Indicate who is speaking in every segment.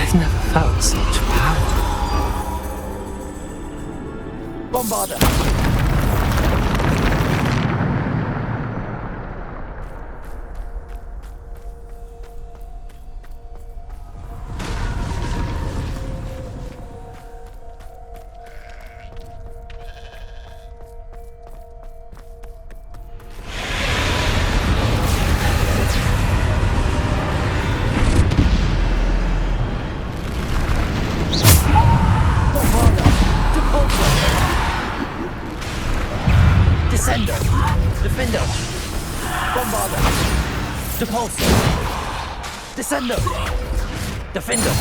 Speaker 1: I've never felt such power.
Speaker 2: Bombarder! Descender! Defender! Bombarder! Depulsor! Descender! Defender!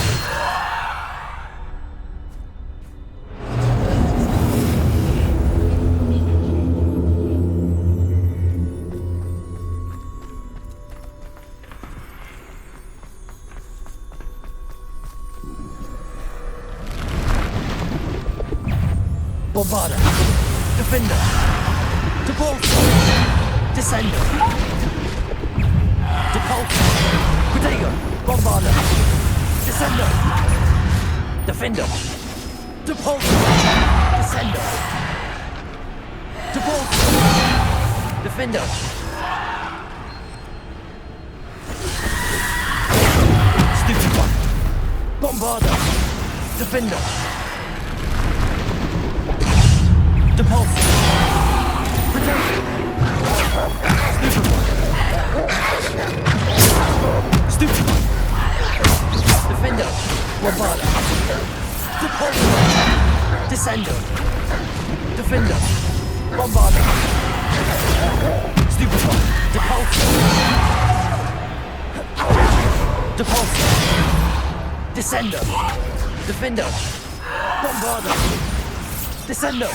Speaker 2: Bombarder! Defender! Depulsor! Descender! Depulsor! Protego! Bombarder! Descender! Defender! Depulsor! Descender! Depulsor! Defender! Stupid one! Bombarder! Defender! Depulsor! Stupid one! Defender! Bombarder! Depulsor! Descender! Defender! Bombarder! Stupid one! Depulsor! Depulsor! Descender! Defender! Bombarder! Descender!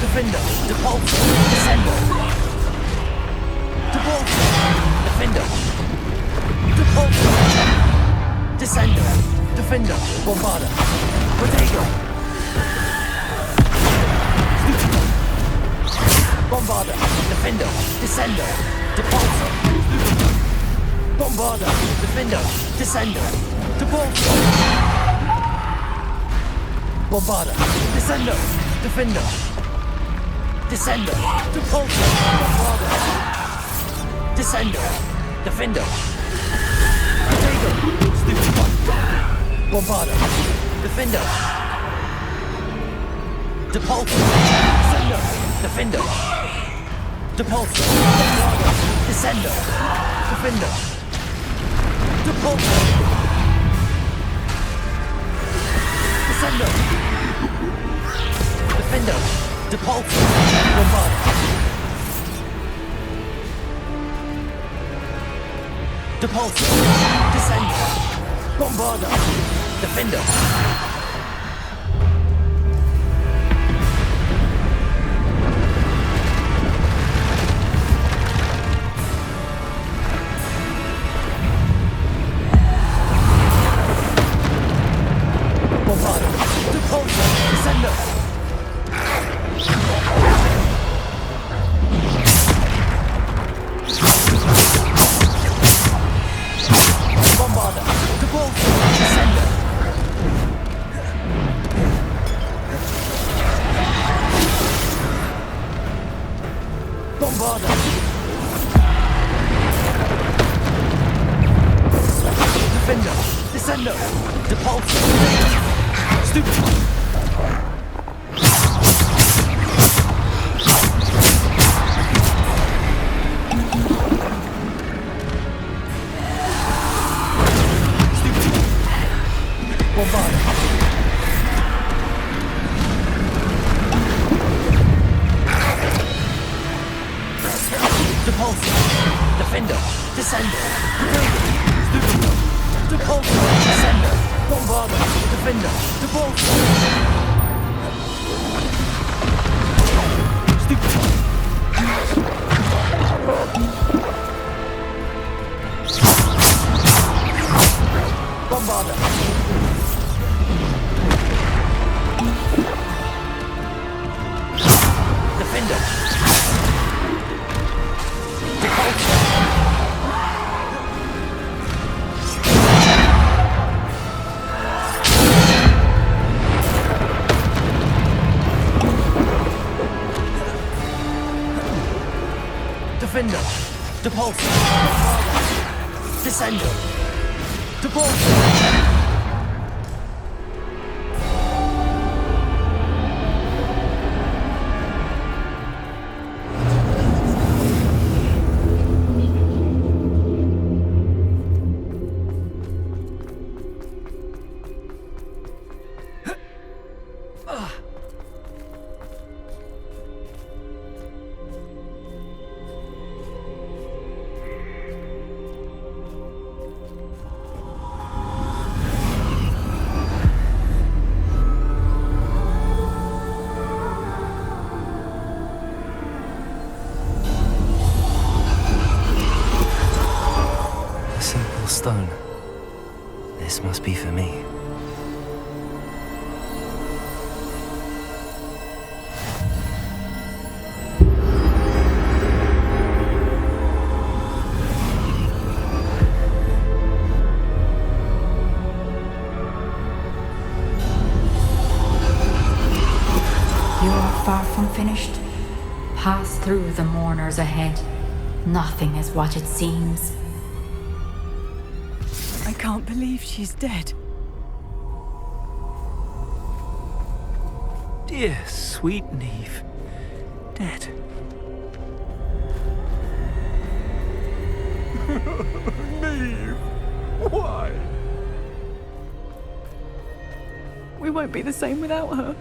Speaker 2: Defender, Depulsor, Descender. Depulsor, Defender. Depulsor, Descender, Defender, Bombarder, Protego. Bombarder, Defender, Descender, Depulsor. Bombarder, Defender, Descender, Depulsor. Bombarder, Descender, Defender. Descender, Depulsor, Bombarder. Descender, Defender. Protego, stupid one. Bombarder, Defender. Depulsor, Descender, Defender. Depulsor, Bombarder, Descender, Defender. Depulsor. Descender. Defender. Depulsor. Bombarder. Depulsor. Descender. Bombarder. Defender. Bombarder. Depulsor. Descender. Bombarder, Depulsor, Descender. Descendo. Depulso. Stupefy. Bombarda. Depulso. Defender. Descendo. Stupefy. Depulso. Descendo. Bombarda. Defender. Depulso. Stupefy. Bombarda. Defender. Depulso. Defender. Depulso. Descendo. Depulso.
Speaker 1: A simple stone. This must be for me.
Speaker 3: You are far from finished. Pass through the mourners ahead. Nothing is what it seems.
Speaker 4: I can't believe she's dead.
Speaker 1: Dear sweet Neve. Dead.
Speaker 4: Neve! Why? We won't be the same without her.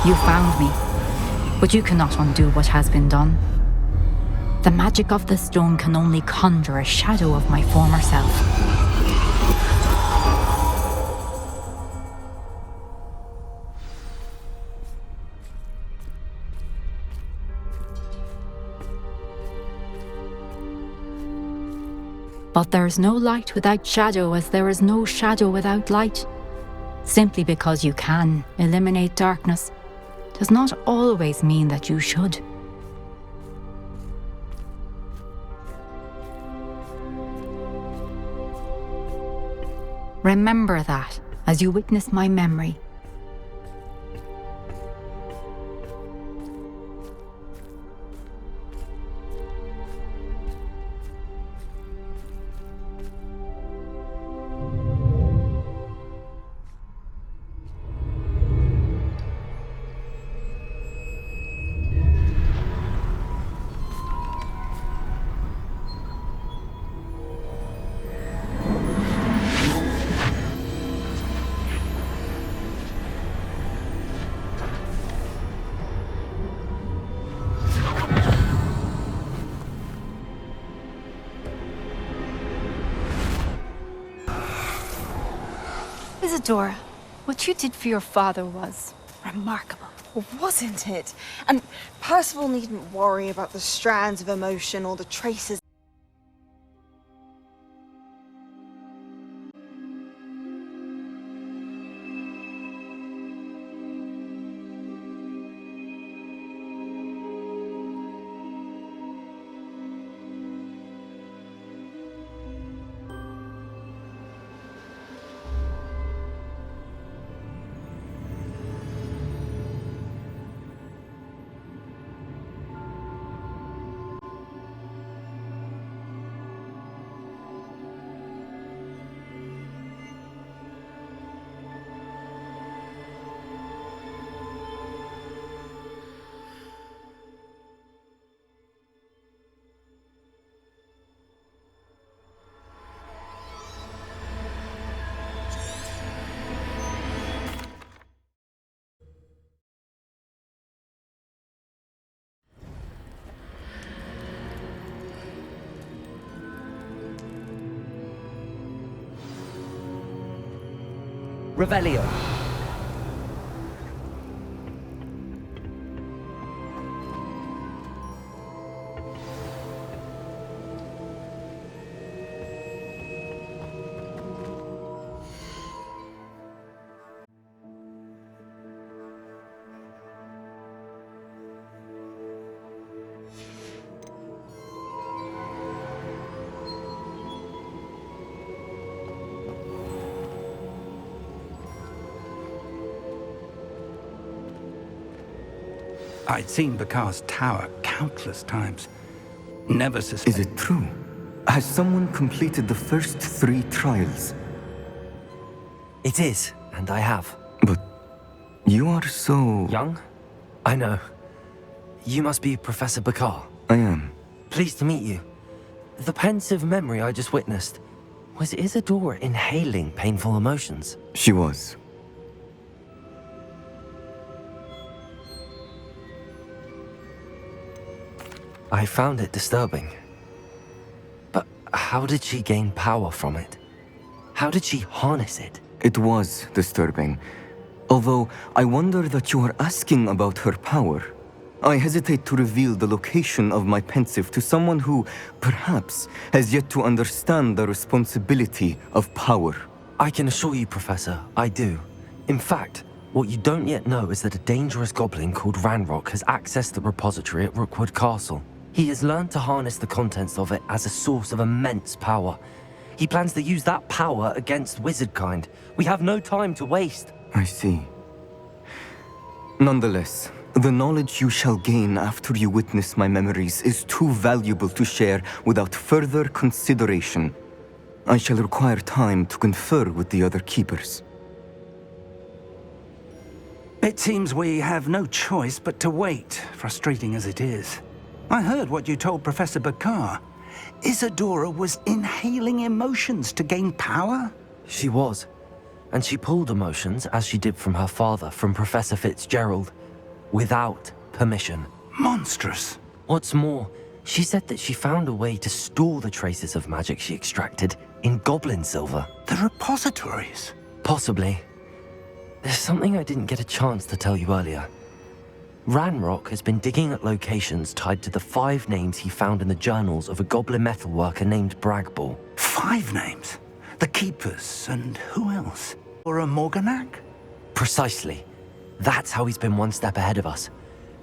Speaker 3: You found me, but you cannot undo what has been done. The magic of the stone can only conjure a shadow of my former self. But there is no light without shadow, as there is no shadow without light. Simply because you can eliminate darkness does not always mean that you should. Remember that as you witness my memory.
Speaker 5: Isadora, what you did for your father was remarkable.
Speaker 6: Well, wasn't it? And Percival needn't worry about the strands of emotion or the traces.
Speaker 2: Revelio.
Speaker 7: I'd seen Bakar's tower countless times. Never
Speaker 8: Is
Speaker 7: suspected.
Speaker 8: it true? Has someone completed the first 3 trials?
Speaker 1: It is, and I have.
Speaker 8: But you are so...
Speaker 1: Young? I know. You must be Professor Bakar.
Speaker 8: I am.
Speaker 1: Pleased to meet you. The pensive memory I just witnessed, was Isadora inhaling painful emotions?
Speaker 8: She was.
Speaker 1: I found it disturbing. But how did she gain power from it? How did she harness it?
Speaker 8: It was disturbing. Although, I wonder that you are asking about her power. I hesitate to reveal the location of my pensive to someone who, perhaps, has yet to understand the responsibility of power.
Speaker 1: I can assure you, Professor, I do. In fact, what you don't yet know is that a dangerous goblin called Ranrock has accessed the repository at Rookwood Castle. He has learned to harness the contents of it as a source of immense power. He plans to use that power against wizardkind. We have no time to waste.
Speaker 8: I see. Nonetheless, the knowledge you shall gain after you witness my memories is too valuable to share without further consideration. I shall require time to confer with the other keepers.
Speaker 7: It seems we have no choice but to wait, frustrating as it is. I heard what you told Professor Bakar. Isadora was inhaling emotions to gain power?
Speaker 1: She was. And she pulled emotions, as she did from her father, from Professor Fitzgerald, without permission.
Speaker 7: Monstrous.
Speaker 1: What's more, she said that she found a way to store the traces of magic she extracted in goblin silver.
Speaker 7: The repositories.
Speaker 1: Possibly. There's something I didn't get a chance to tell you earlier. Ranrock has been digging at locations tied to the 5 names he found in the journals of a goblin metalworker named Bragball.
Speaker 7: 5 names? The Keepers, and who else? Or a Morganac?
Speaker 1: Precisely. That's how he's been one step ahead of us.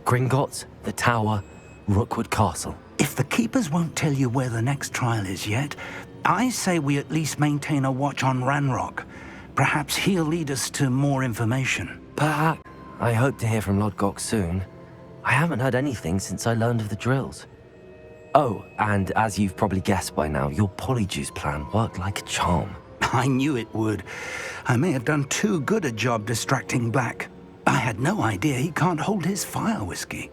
Speaker 1: Gringotts, the Tower, Rookwood Castle.
Speaker 7: If the Keepers won't tell you where the next trial is yet, I say we at least maintain a watch on Ranrock. Perhaps he'll lead us to more information.
Speaker 1: Perhaps. I hope to hear from Lodgok soon. I haven't heard anything since I learned of the drills. Oh, and as you've probably guessed by now, your polyjuice plan worked like a charm.
Speaker 7: I knew it would. I may have done too good a job distracting Black. I had no idea he can't hold his fire whiskey.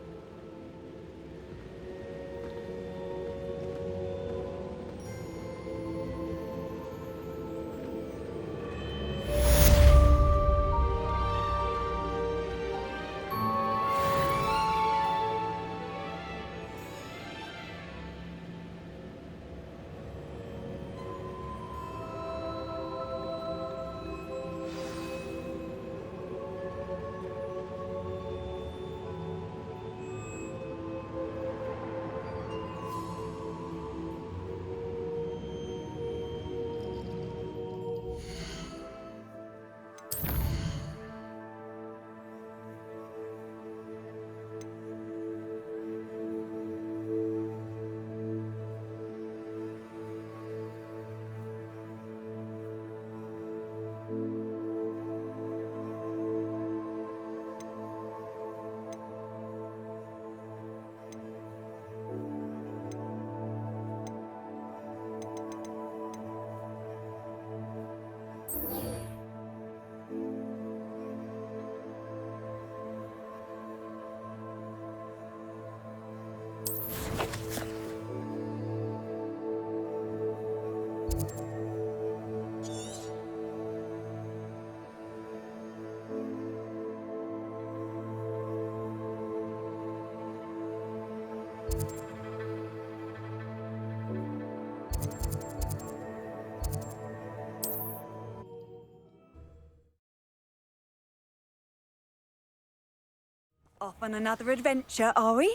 Speaker 9: Off on another adventure, are we?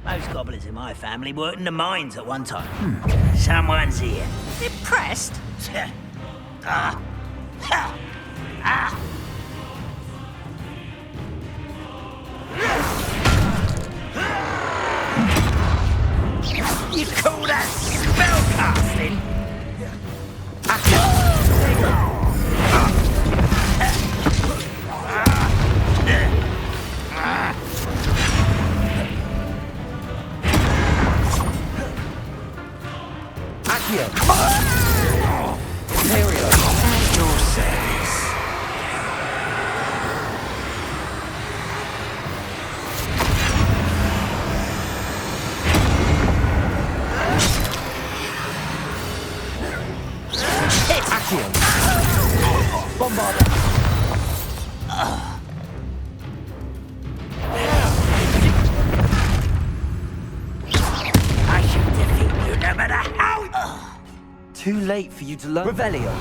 Speaker 2: Most goblins in my family worked in the mines at one time. Someone's here.
Speaker 9: Impressed?
Speaker 2: Ah. Ha. Ah. You call that spellcasting? I should defeat you no matter how.
Speaker 1: Too late for you to learn.
Speaker 2: Revelio.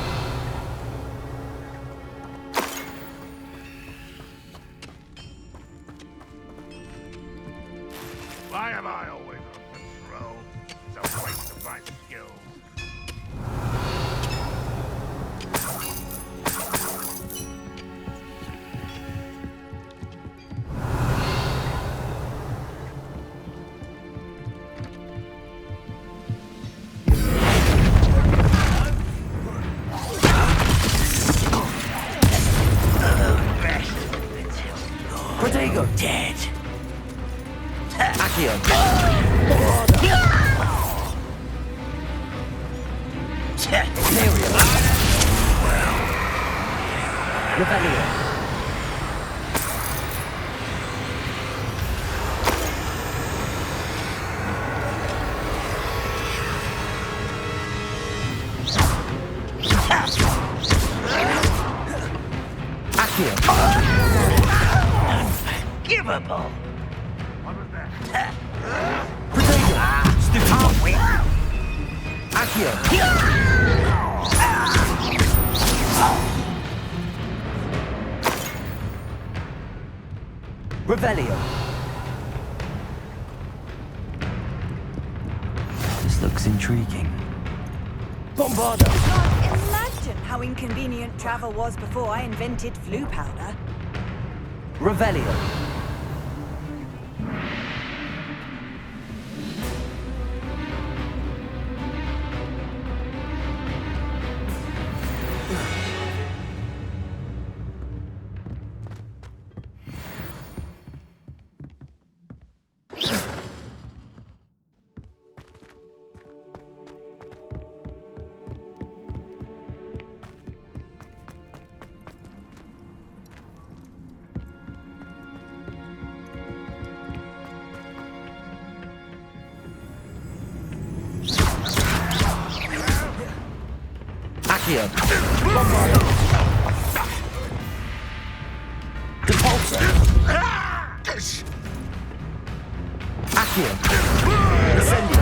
Speaker 10: Why am I always on patrol? It's a waste of my skills.
Speaker 2: Protego. Dead.
Speaker 1: Accio.
Speaker 2: Revelio.
Speaker 1: Accio.
Speaker 2: Unforgivable.
Speaker 10: What was that?
Speaker 1: Accio.
Speaker 2: Revelio.
Speaker 1: This looks intriguing.
Speaker 2: Bombarda.
Speaker 9: Can't imagine how inconvenient travel was before I invented flu powder.
Speaker 2: Revelio.
Speaker 1: Accio. Bombarded. Depulso. Accio. Incendio.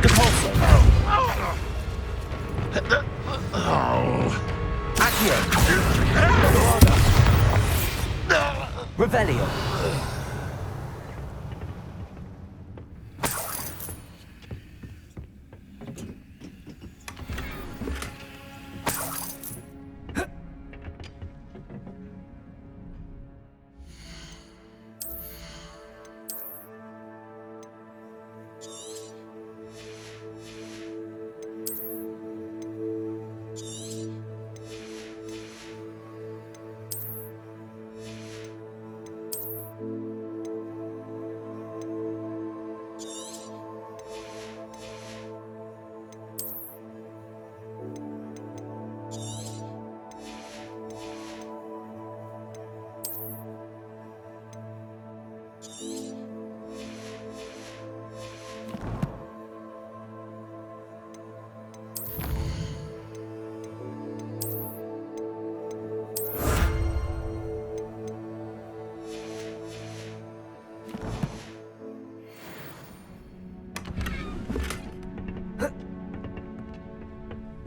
Speaker 1: Depulso. Accio. Revelio.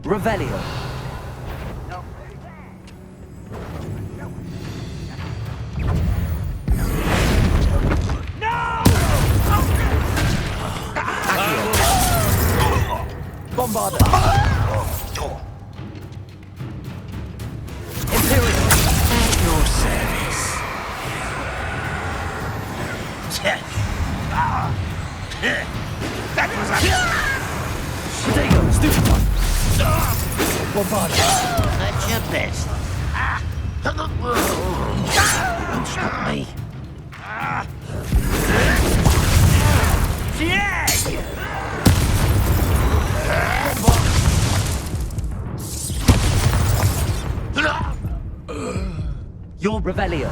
Speaker 1: Revelio. Bombarda. Imperial.
Speaker 2: At your service.
Speaker 10: That was a...
Speaker 1: Protego. Stupefy. Bombarda.
Speaker 2: That's your best. Don't stop me. Yeah!
Speaker 1: Your Revelio.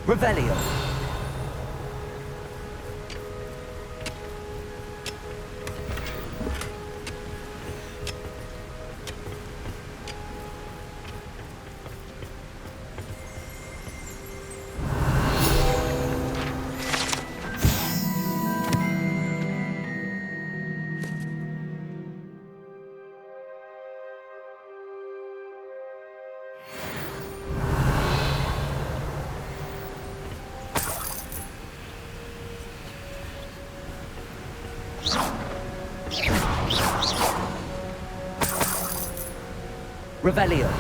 Speaker 1: Revelio. Revelio.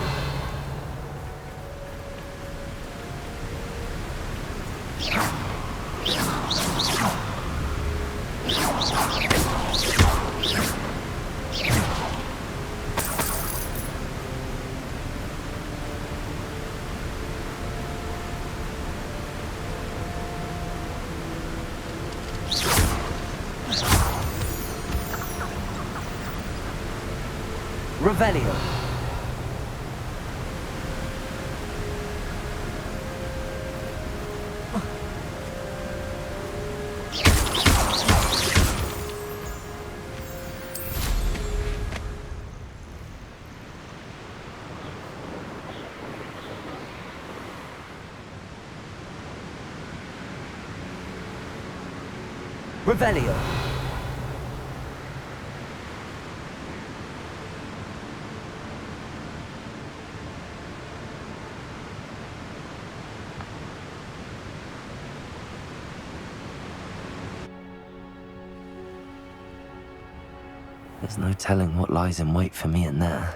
Speaker 1: Revelio. Revelio. There's no telling what lies in wait for me in there.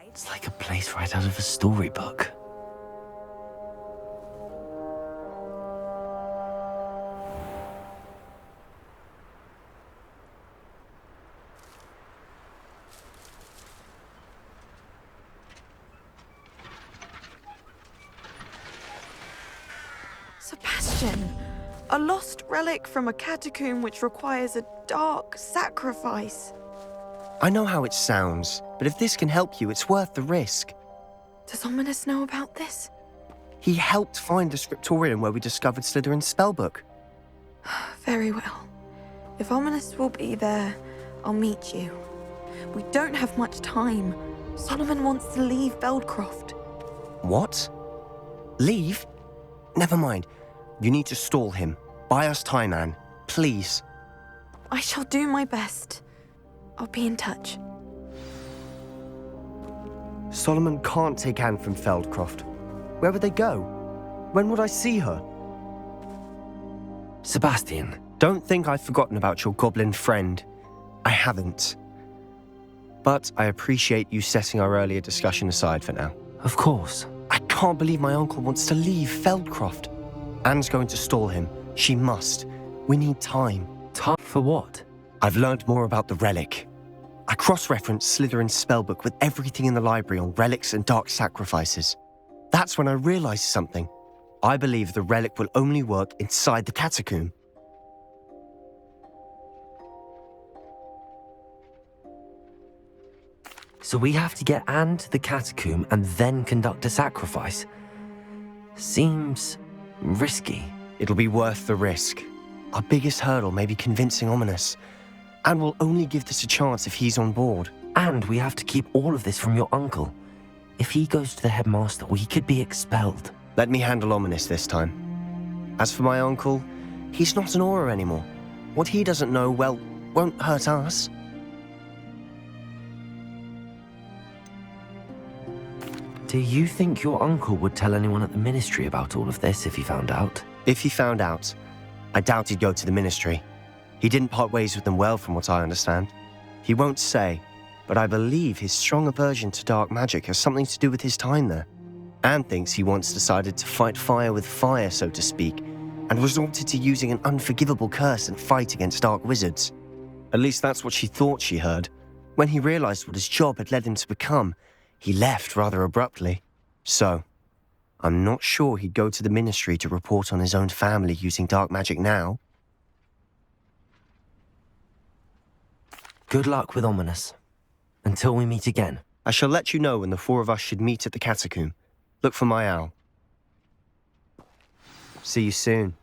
Speaker 1: It's like a place right out of a storybook.
Speaker 6: Sebastian, a lost relic from a catacomb which requires a dark sacrifice.
Speaker 11: I know how it sounds, but if this can help you, it's worth the risk.
Speaker 6: Does Ominous know about this?
Speaker 11: He helped find the scriptorium where we discovered Slytherin's spellbook.
Speaker 6: Very well. If Ominous will be there, I'll meet you. We don't have much time. Solomon wants to leave Beldcroft.
Speaker 11: What? Leave? Never mind. You need to stall him. Buy us time, Anne. Please.
Speaker 6: I shall do my best. I'll be in touch.
Speaker 11: Solomon can't take Anne from Feldcroft. Where would they go? When would I see her?
Speaker 1: Sebastian.
Speaker 11: Don't think I've forgotten about your goblin friend. I haven't. But I appreciate you setting our earlier discussion aside for now.
Speaker 1: Of course.
Speaker 11: I can't believe my uncle wants to leave Feldcroft. Anne's going to stall him. She must. We need time.
Speaker 1: Time for what?
Speaker 11: I've learned more about the relic. I cross-referenced Slytherin's spellbook with everything in the library on relics and dark sacrifices. That's when I realized something. I believe the relic will only work inside the catacomb.
Speaker 1: So we have to get Anne to the catacomb and then conduct a sacrifice? Seems risky.
Speaker 11: It'll be worth the risk. Our biggest hurdle may be convincing Ominous, and we'll only give this a chance if he's on board.
Speaker 1: And we have to keep all of this from your uncle. If he goes to the headmaster, we could be expelled.
Speaker 11: Let me handle Ominous this time. As for my uncle, he's not an Auror anymore. What he doesn't know, well, won't hurt us.
Speaker 1: Do you think your uncle would tell anyone at the Ministry about all of this if he found out?
Speaker 11: If he found out, I doubt he'd go to the Ministry. He didn't part ways with them well, from what I understand. He won't say, but I believe his strong aversion to dark magic has something to do with his time there. Anne thinks he once decided to fight fire with fire, so to speak, and resorted to using an unforgivable curse and fight against dark wizards. At least that's what she thought she heard. When he realized what his job had led him to become, he left rather abruptly. So, I'm not sure he'd go to the Ministry to report on his own family using dark magic now.
Speaker 1: Good luck with Ominous. Until we meet again.
Speaker 11: I shall let you know when the four of us should meet at the catacomb. Look for my owl. See you soon.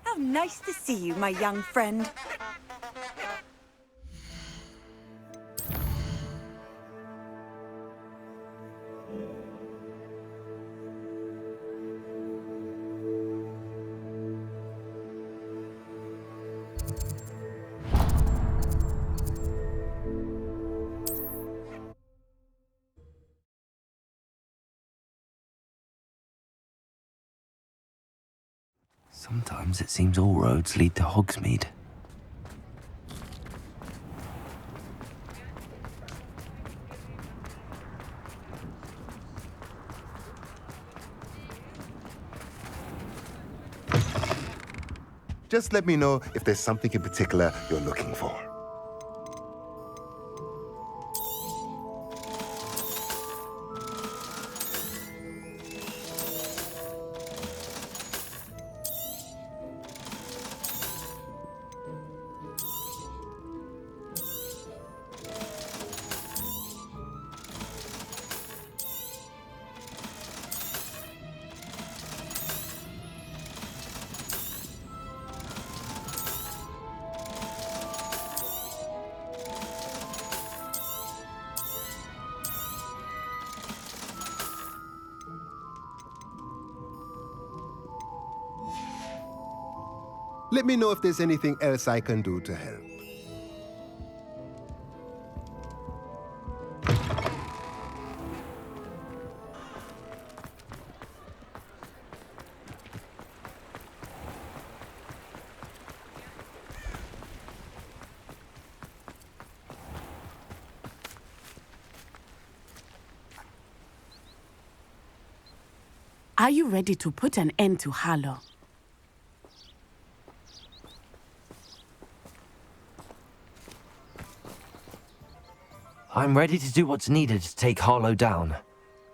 Speaker 9: How nice to see you, my young friend.
Speaker 1: Sometimes it seems all roads lead to Hogsmeade.
Speaker 10: Just let me know if there's something in particular you're looking for. Let me know if there's anything else I can do to help.
Speaker 12: Are you ready to put an end to Harlow?
Speaker 1: I'm ready to do what's needed to take Harlow down.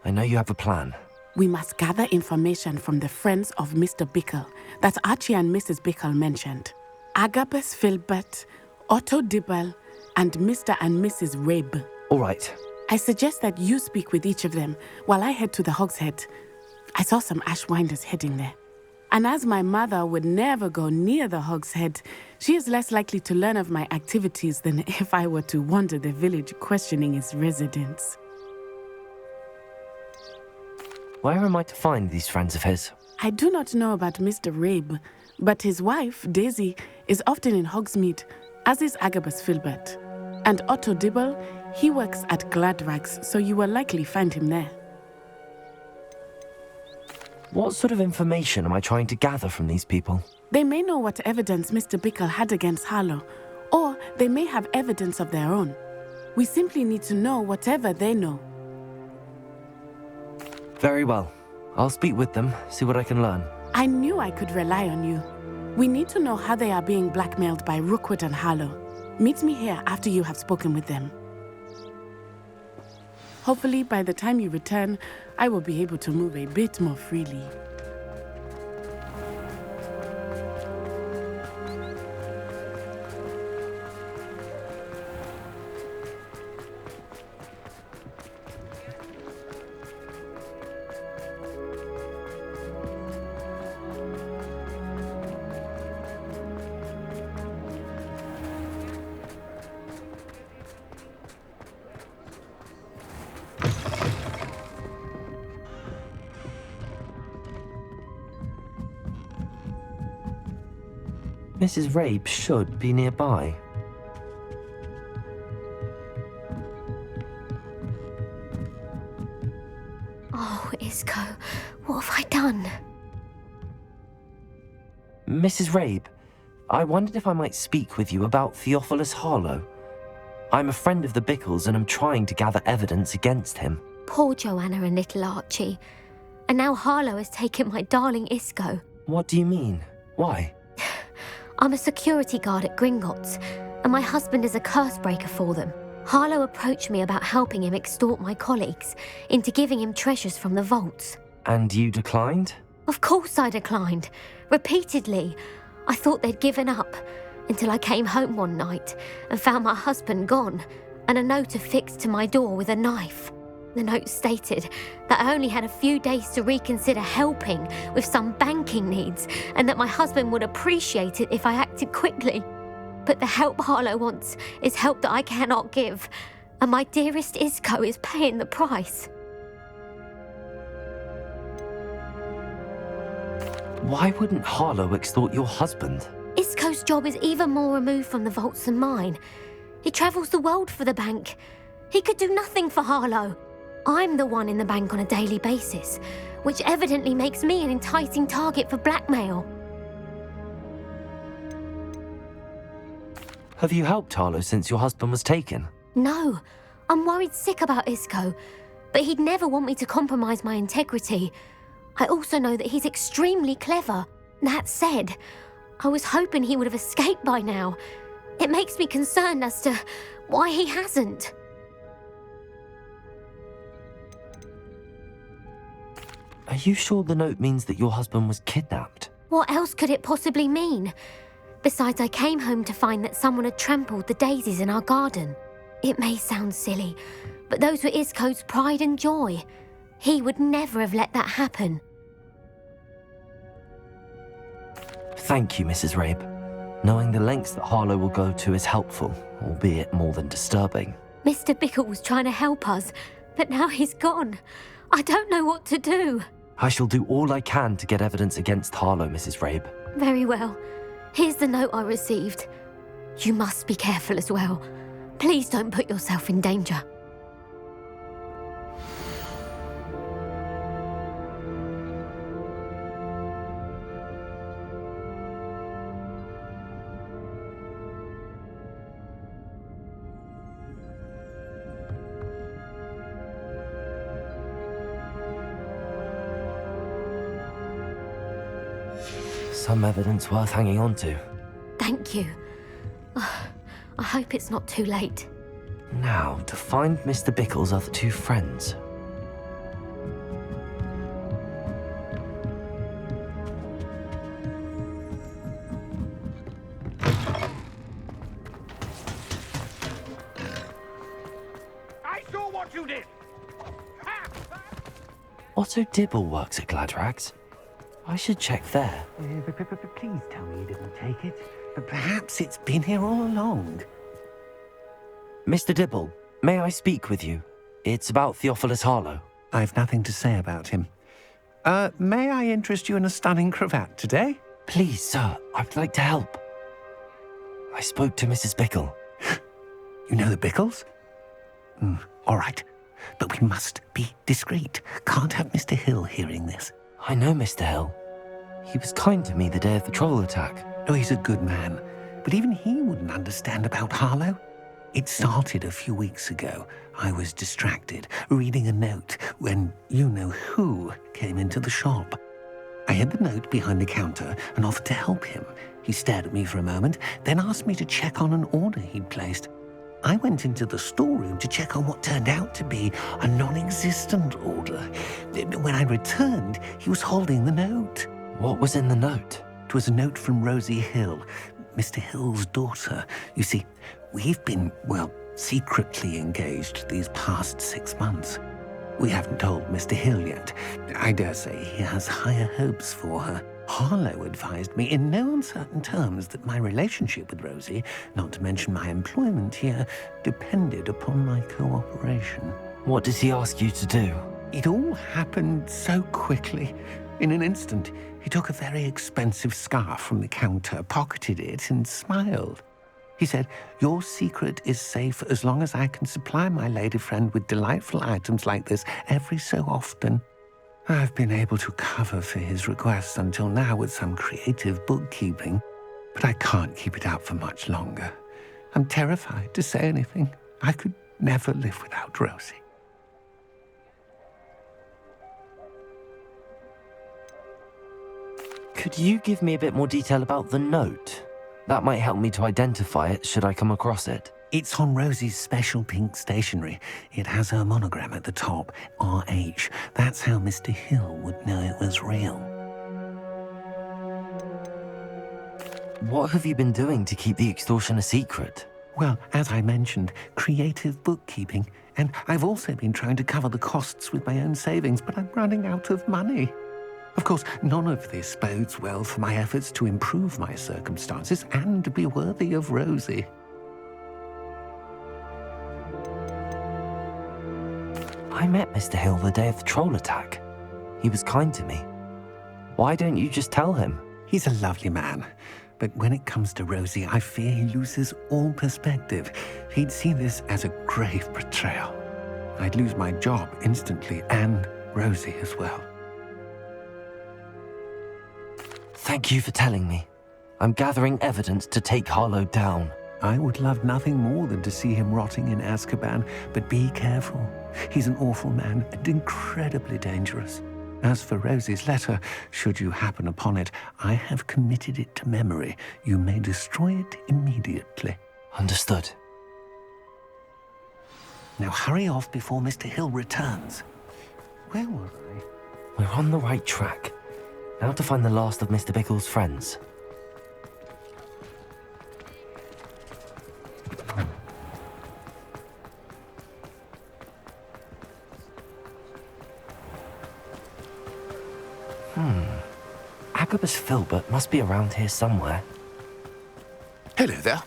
Speaker 1: I know you have a plan.
Speaker 12: We must gather information from the friends of Mr. Bickle that Archie and Mrs. Bickle mentioned. Agabus Filbert, Otto Dibble, and Mr. and Mrs. Rabe.
Speaker 1: All right.
Speaker 12: I suggest that you speak with each of them while I head to the Hogshead. I saw some Ashwinders heading there. And as my mother would never go near the Hogshead, she is less likely to learn of my activities than if I were to wander the village questioning its residents.
Speaker 1: Where am I to find these friends of his?
Speaker 12: I do not know about Mr. Rabe, but his wife, Daisy, is often in Hogsmeade, as is Agabus Filbert. And Otto Dibble, he works at Gladrags, so you will likely find him there.
Speaker 1: What sort of information am I trying to gather from these people?
Speaker 12: They may know what evidence Mr. Bickle had against Harlow, or they may have evidence of their own. We simply need to know whatever they know.
Speaker 1: Very well. I'll speak with them, see what I can learn.
Speaker 12: I knew I could rely on you. We need to know how they are being blackmailed by Rookwood and Harlow. Meet me here after you have spoken with them. Hopefully, by the time you return, I will be able to move a bit more freely.
Speaker 1: Mrs. Rabe should be nearby.
Speaker 13: Oh, Isco, what have I done?
Speaker 1: Mrs. Rabe, I wondered if I might speak with you about Theophilus Harlow. I'm a friend of the Bickles and I'm trying to gather evidence against him.
Speaker 13: Poor Joanna and little Archie. And now Harlow has taken my darling Isco.
Speaker 1: What do you mean? Why?
Speaker 13: I'm a security guard at Gringotts, and my husband is a curse breaker for them. Harlow approached me about helping him extort my colleagues into giving him treasures from the vaults.
Speaker 1: And you declined?
Speaker 13: Of course I declined. Repeatedly. I thought they'd given up, until I came home one night and found my husband gone, and a note affixed to my door with a knife. The note stated that I only had a few days to reconsider helping with some banking needs, and that my husband would appreciate it if I acted quickly. But the help Harlow wants is help that I cannot give, and my dearest Isco is paying the price.
Speaker 1: Why wouldn't Harlow extort your husband?
Speaker 13: Isco's job is even more removed from the vaults than mine. He travels the world for the bank. He could do nothing for Harlow. I'm the one in the bank on a daily basis, which evidently makes me an enticing target for blackmail.
Speaker 1: Have you helped Harlow since your husband was taken?
Speaker 13: No, I'm worried sick about Isco, but he'd never want me to compromise my integrity. I also know that he's extremely clever. That said, I was hoping he would have escaped by now. It makes me concerned as to why he hasn't.
Speaker 1: Are you sure the note means that your husband was kidnapped?
Speaker 13: What else could it possibly mean? Besides, I came home to find that someone had trampled the daisies in our garden. It may sound silly, but those were Isco's pride and joy. He would never have let that happen.
Speaker 1: Thank you, Mrs. Rabe. Knowing the lengths that Harlow will go to is helpful, albeit more than disturbing.
Speaker 13: Mr. Bickle was trying to help us, but now he's gone. I don't know what to do.
Speaker 1: I shall do all I can to get evidence against Harlow, Mrs. Rabe.
Speaker 13: Very well. Here's the note I received. You must be careful as well. Please don't put yourself in danger.
Speaker 1: Some evidence worth hanging on to.
Speaker 13: Thank you. I hope it's not too late.
Speaker 1: Now, to find Mr. Bickle's other two friends.
Speaker 10: I saw what you did!
Speaker 1: Otto Dibble works at Gladrags. I should check there.
Speaker 7: Please tell me you didn't take it. But perhaps it's been here all along.
Speaker 1: Mr. Dibble, may I speak with you? It's about Theophilus Harlow.
Speaker 7: I've nothing to say about him.
Speaker 14: May I interest you in a stunning cravat today?
Speaker 1: Please, sir, I'd like to help. I spoke to Mrs. Bickle.
Speaker 14: You know the Bickles? All right. But we must be discreet. Can't have Mr. Hill hearing this.
Speaker 1: I know Mr. Hill. He was kind to me the day of the troll attack.
Speaker 14: Oh, he's a good man. But even he wouldn't understand about Harlow. It started a few weeks ago. I was distracted, reading a note, when you-know-who came into the shop. I hid the note behind the counter and offered to help him. He stared at me for a moment, then asked me to check on an order he'd placed. I went into the storeroom to check on what turned out to be a non-existent order. When I returned, he was holding the note.
Speaker 1: What was in the note?
Speaker 14: It was a note from Rosie Hill, Mr. Hill's daughter. You see, we've been, secretly engaged these past 6 months. We haven't told Mr. Hill yet. I dare say he has higher hopes for her. Harlow advised me in no uncertain terms that my relationship with Rosie, not to mention my employment here, depended upon my cooperation.
Speaker 1: What did he ask you to do?
Speaker 14: It all happened so quickly. In an instant, he took a very expensive scarf from the counter, pocketed it, and smiled. He said, "Your secret is safe as long as I can supply my lady friend with delightful items like this every so often." I've been able to cover for his requests until now with some creative bookkeeping, but I can't keep it up for much longer. I'm terrified to say anything. I could never live without Rosie.
Speaker 1: Could you give me a bit more detail about the note? That might help me to identify it should I come across it.
Speaker 14: It's on Rosie's special pink stationery. It has her monogram at the top, RH. That's how Mr. Hill would know it was real.
Speaker 1: What have you been doing to keep the extortion a secret?
Speaker 14: Well, as I mentioned, creative bookkeeping. And I've also been trying to cover the costs with my own savings, but I'm running out of money. Of course, none of this bodes well for my efforts to improve my circumstances and to be worthy of Rosie.
Speaker 1: I met Mr. Hill the day of the troll attack. He was kind to me. Why don't you just tell him?
Speaker 14: He's a lovely man. But when it comes to Rosie, I fear he loses all perspective. He'd see this as a grave betrayal. I'd lose my job instantly, and Rosie as well.
Speaker 1: Thank you for telling me. I'm gathering evidence to take Harlow down.
Speaker 14: I would love nothing more than to see him rotting in Azkaban, but be careful. He's an awful man and incredibly dangerous. As for Rosie's letter, should you happen upon it, I have committed it to memory. You may destroy it immediately.
Speaker 1: Understood.
Speaker 14: Now hurry off before Mr. Hill returns. Where was I?
Speaker 1: We're on the right track. Now to find the last of Mr. Bickle's friends. Agabus Filbert must be around here somewhere.
Speaker 10: Hello there.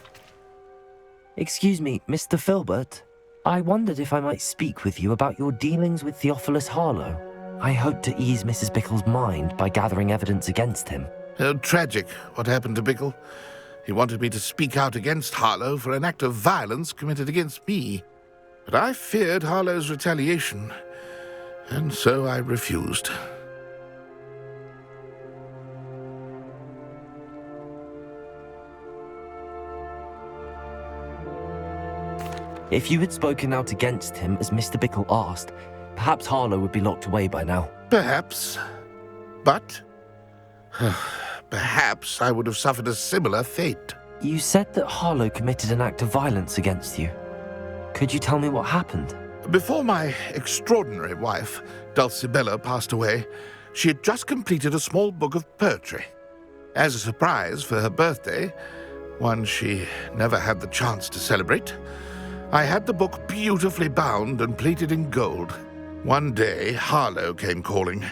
Speaker 1: Excuse me, Mr. Filbert. I wondered if I might speak with you about your dealings with Theophilus Harlow. I hope to ease Mrs. Bickle's mind by gathering evidence against him.
Speaker 10: Oh, tragic what happened to Bickle. He wanted me to speak out against Harlow for an act of violence committed against me. But I feared Harlow's retaliation, and so I refused.
Speaker 1: If you had spoken out against him as Mr. Bickle asked, perhaps Harlow would be locked away by now.
Speaker 10: Perhaps. But perhaps I would have suffered a similar fate.
Speaker 1: You said that Harlow committed an act of violence against you. Could you tell me what happened?
Speaker 10: Before my extraordinary wife, Dulcibella, passed away, she had just completed a small book of poetry. As a surprise for her birthday, one she never had the chance to celebrate, I had the book beautifully bound and plated in gold. One day, Harlow came calling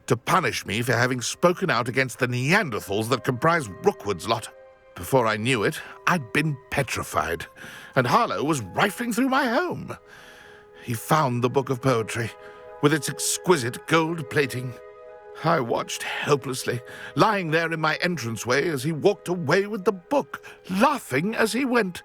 Speaker 10: to punish me for having spoken out against the Neanderthals that comprise Rookwood's lot. Before I knew it, I'd been petrified, and Harlow was rifling through my home. He found the book of poetry, with its exquisite gold plating. I watched helplessly, lying there in my entranceway as he walked away with the book, laughing as he went.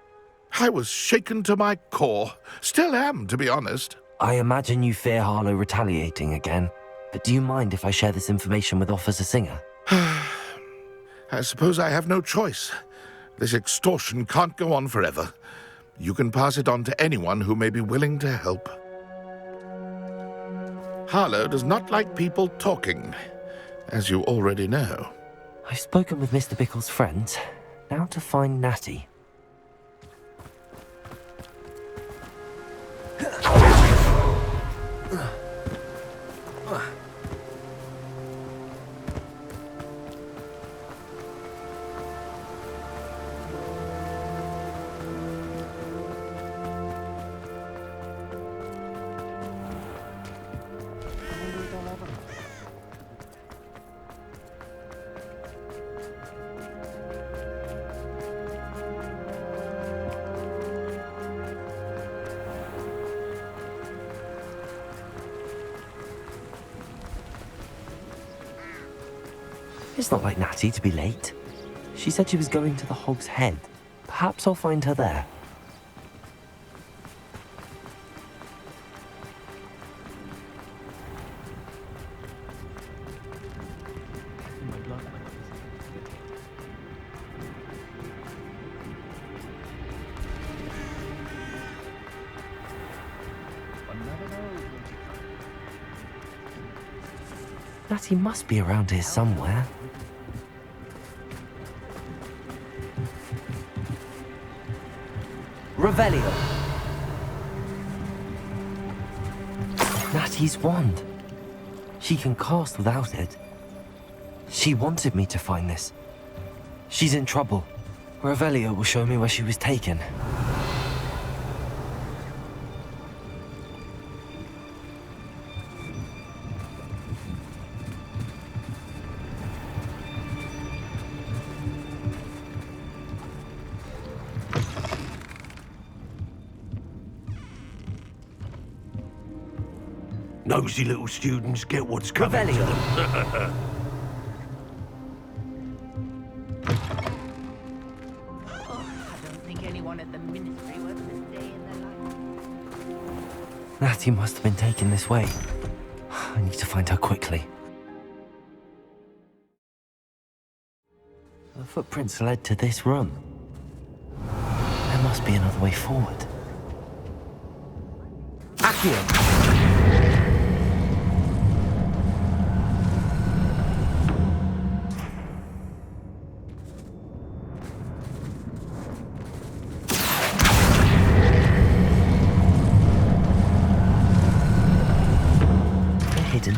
Speaker 10: I was shaken to my core. Still am, to be honest.
Speaker 1: I imagine you fear Harlow retaliating again, but do you mind if I share this information with Officer Singer?
Speaker 10: I suppose I have no choice. This extortion can't go on forever. You can pass it on to anyone who may be willing to help. Harlow does not like people talking, as you already know.
Speaker 1: I've spoken with Mr. Bickle's friends. Now to find Natty. It's not like Natty to be late. She said she was going to the Hog's Head. Perhaps I'll find her there. Natty must be around here somewhere. Revelio! Natty's wand. She can cast without it. She wanted me to find this. She's in trouble. Revelio will show me where she was taken.
Speaker 15: Nosy little students get what's coming to them.
Speaker 1: Natty must have been taken this way. I need to find her quickly. The footprints led to this room. There must be another way forward. Accio!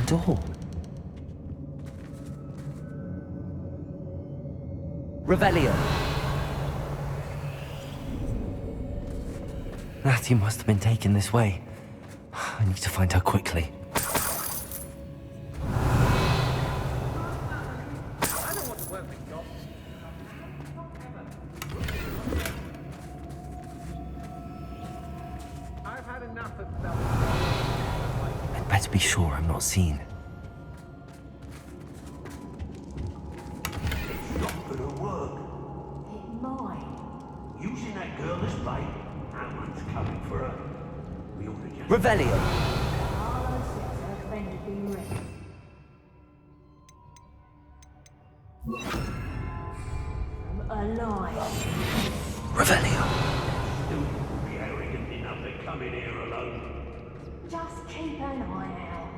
Speaker 1: Door. Revelio. Natty must have been taken this way. I need to find her quickly. I'd better be sure I'm not seen. Revelio. Revelio.
Speaker 15: Be arrogant enough to come in here alone.
Speaker 13: Just keep an eye out.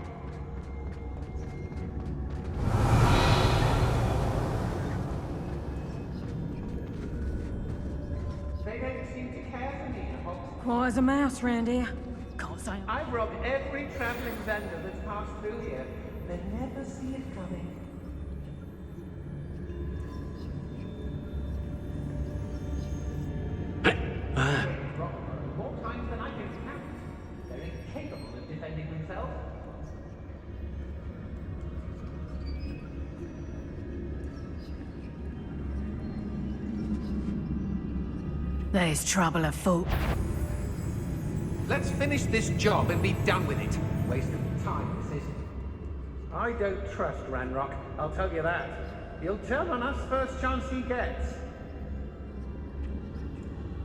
Speaker 16: They don't seem to care for me, Hogwarts.
Speaker 4: Quiet as a mouse round here.
Speaker 16: I've robbed every traveling vendor that's passed through here. They never see it coming. More times than I can count. They're incapable of defending themselves.
Speaker 4: There's trouble afoot.
Speaker 16: Let's finish this job and be done with it. Waste of time, this is. I I don't trust Ranrock, I'll tell you that. He'll tell on us first chance he gets.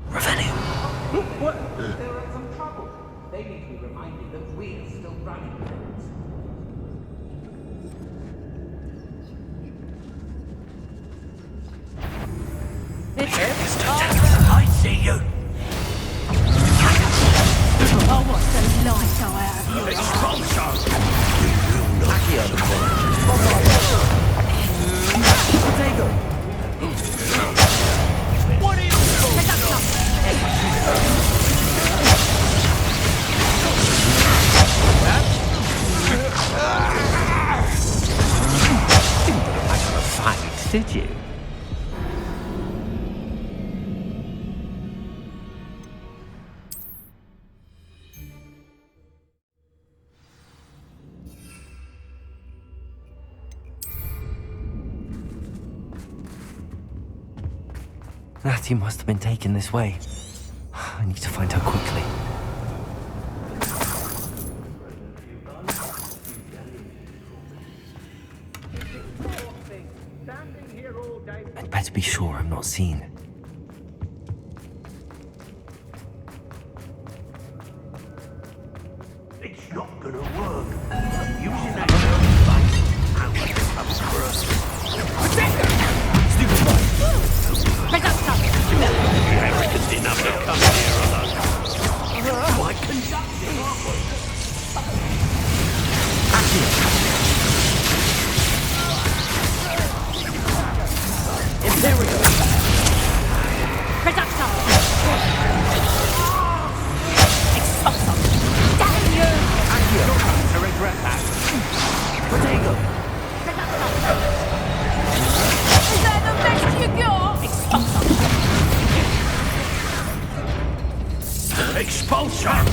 Speaker 16: What? They're in some trouble. They need to be reminded that we're still running things.
Speaker 2: I see you.
Speaker 4: Oh, what's the light go out of you?
Speaker 2: What are you
Speaker 14: Fight, did you?
Speaker 1: Natty must have been taken this way. I need to find her quickly. I'd better be sure I'm not seen.
Speaker 15: It's not gonna work. Using that device, how much it comes for us? Stupid boy. We haven't enough to come near us. Why conducting, aren't we?
Speaker 2: Imperial!
Speaker 4: Reducto! Expulso! Damn you!
Speaker 2: You're going to regret that. Potato!
Speaker 4: Is that the best you got? Expulso!
Speaker 15: Expulsion!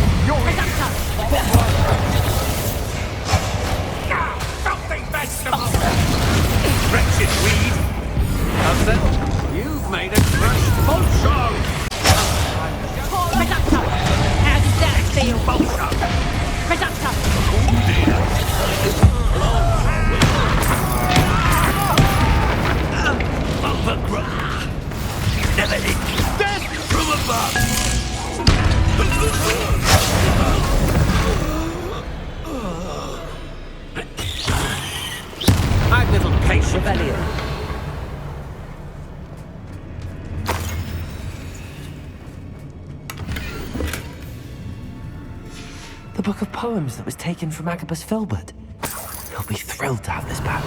Speaker 2: Something vegetable! Wretched weed!
Speaker 15: You've made a expulsion!
Speaker 4: Reducto! How does that feel? Reducto!
Speaker 15: Oh dear! Never did. Death from above!
Speaker 2: I've little patience. Rebellion.
Speaker 1: The book of poems that was taken from Agabus Filbert. He'll be thrilled to have this back.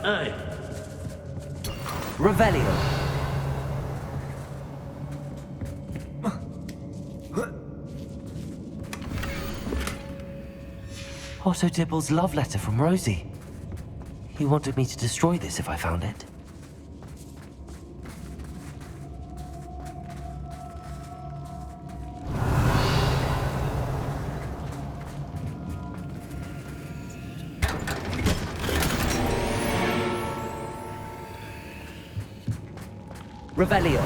Speaker 15: Aye.
Speaker 1: Revelio. Otto Dibble's love letter from Rosie. He wanted me to destroy this if I found it. Revelio.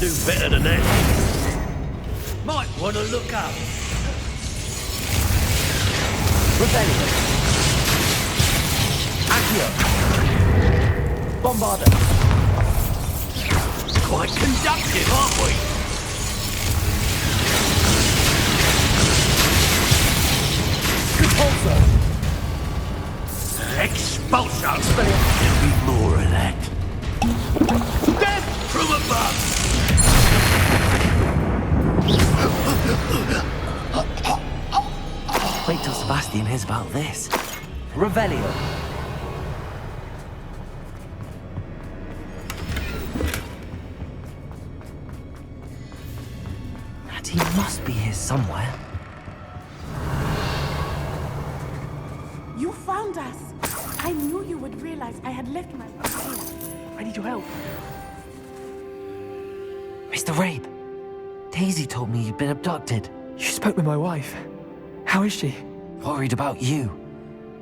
Speaker 15: do better than that. Might want to look up.
Speaker 1: Rebellion. Accio. Bombarda.
Speaker 15: Quite conductive, aren't we?
Speaker 1: Compulso.
Speaker 15: Expulso. There'll be more of that. Death from above.
Speaker 1: Wait till Sebastian hears about this. Revelio. And he must be here somewhere.
Speaker 12: You found us! I knew you would realize I had left my phone.
Speaker 17: I need your help.
Speaker 1: Mr. Rabe, Daisy told me you'd been abducted.
Speaker 17: You spoke with my wife. How is she?
Speaker 1: Worried about you.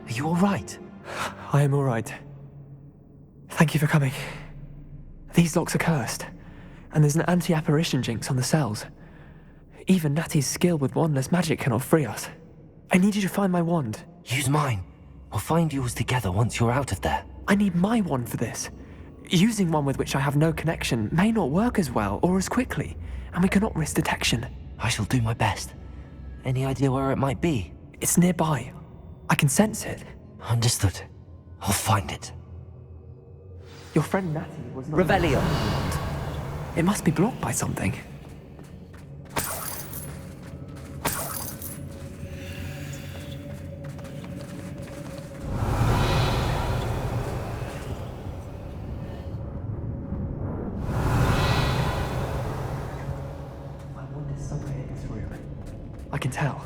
Speaker 1: Are you all right?
Speaker 17: I am all right. Thank you for coming. These locks are cursed, and there's an anti-apparition jinx on the cells. Even Natty's skill with wandless magic cannot free us. I need you to find my wand.
Speaker 1: Use mine. We'll find yours together once you're out of there.
Speaker 17: I need my wand for this. Using one with which I have no connection may not work as well or as quickly, and we cannot risk detection.
Speaker 1: I shall do my best. Any idea where it might be?
Speaker 17: It's nearby. I can sense it.
Speaker 1: Understood. I'll find it.
Speaker 17: Your friend Natty was not...
Speaker 1: Revelio.
Speaker 17: It must be blocked by something. My wand is somewhere in this room. I can tell.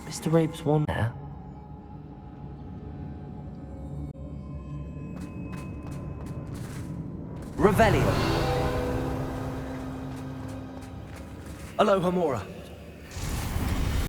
Speaker 1: Mr. Rabe's wand there. Revelio. Aloha Mora.